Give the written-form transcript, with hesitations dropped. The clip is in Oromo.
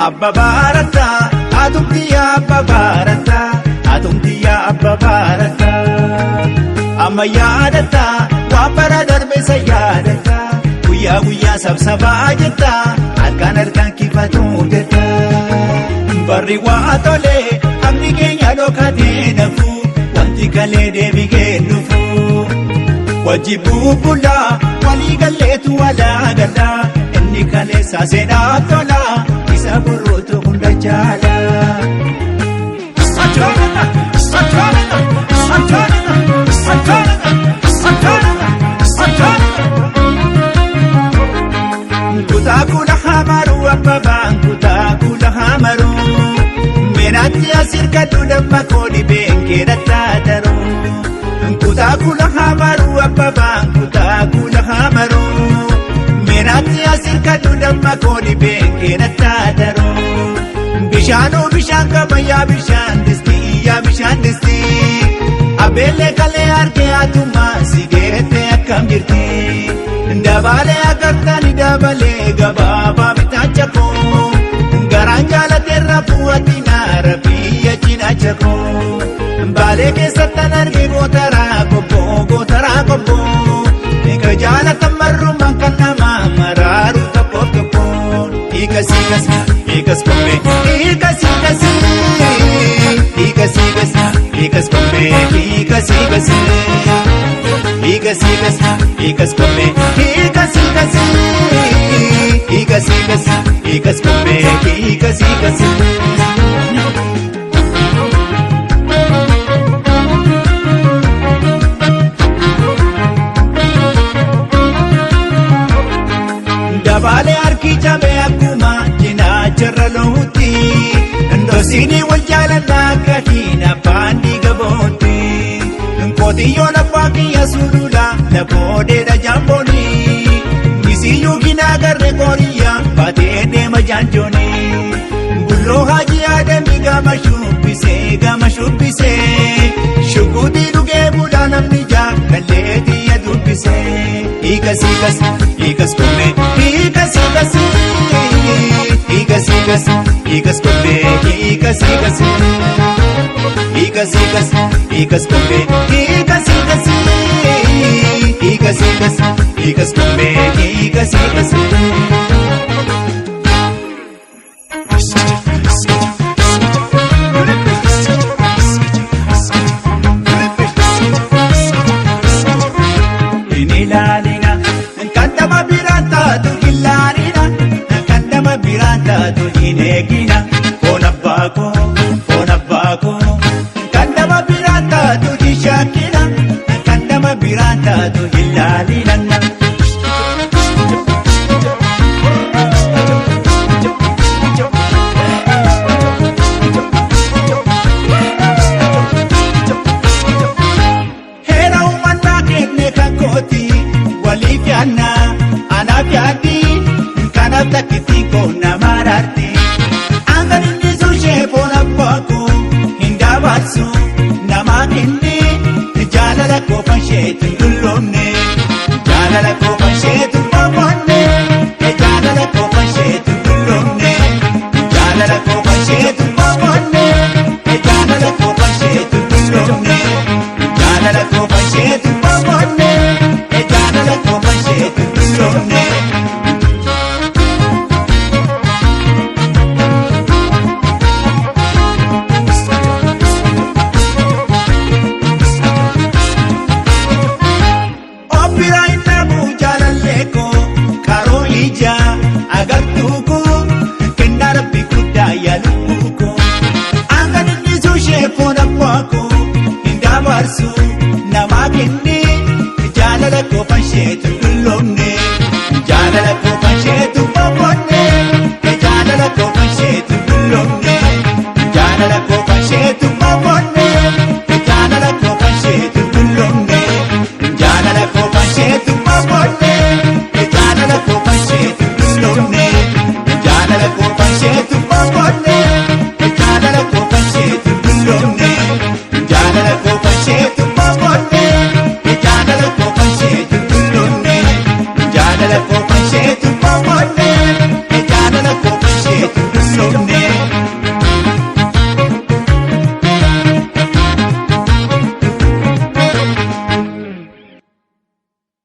Abba Bharata atumtiya Abba Bharata atumtiya Abba Bharata amma yaadata waan bara darbe isa yaadata guyyaa guyyaa sabsabaa jetta harkaan kifatu jetta barri waa tole abdi keenya dhokatee nafu wanti kalee deebigee dhufu wajji bubbulaa walii galleetu walaa gala inni kalee saaseenaa tola isa borootu hunda jaala. Kutakula hamaru ababaan kutakula hamaru menatti asirka dudamma koodi beekera taataru. Kutakula hamaru ababaan kutakula hamaru menatti asirka dudamma koodi beekera taataru. Bishaanoo bishaan qabayyaa bishaan distii bishaan distii abeellee kalee harkee atumaa sigeettee akkam jirti. Dabalee akartani dabalee gabaabaa bitaacha koo garaan jaalateerra bu'atina rabiyya cinaacha koo baalee keessattan arge gootaraa kobboo eega jaalatan marrumaan kan namaa maraaru tokkoof tokkoon hiikas kobbee hiikas kobbee hiikas kobbee hiikas kobbee hiikas. Dabaalee harki cabee akkuma cinaacharra loohutti ndoosiinii wal jaalannaa akkaatiin abbaan dhiiga bootti. Kootiyyoon abbaa kiyya sulula laboodeedha jaambooni misiyyuu ginaa garree kooriyyaa baatee deema jaanjooni bulloo hajii aadamii gama shubbisee shukuutii dhugee bulaa namni jaakallee xiyya dubbisee hiikas kobbee hiikas kobbee hiikas kobbee hiikas kobbee hiikas.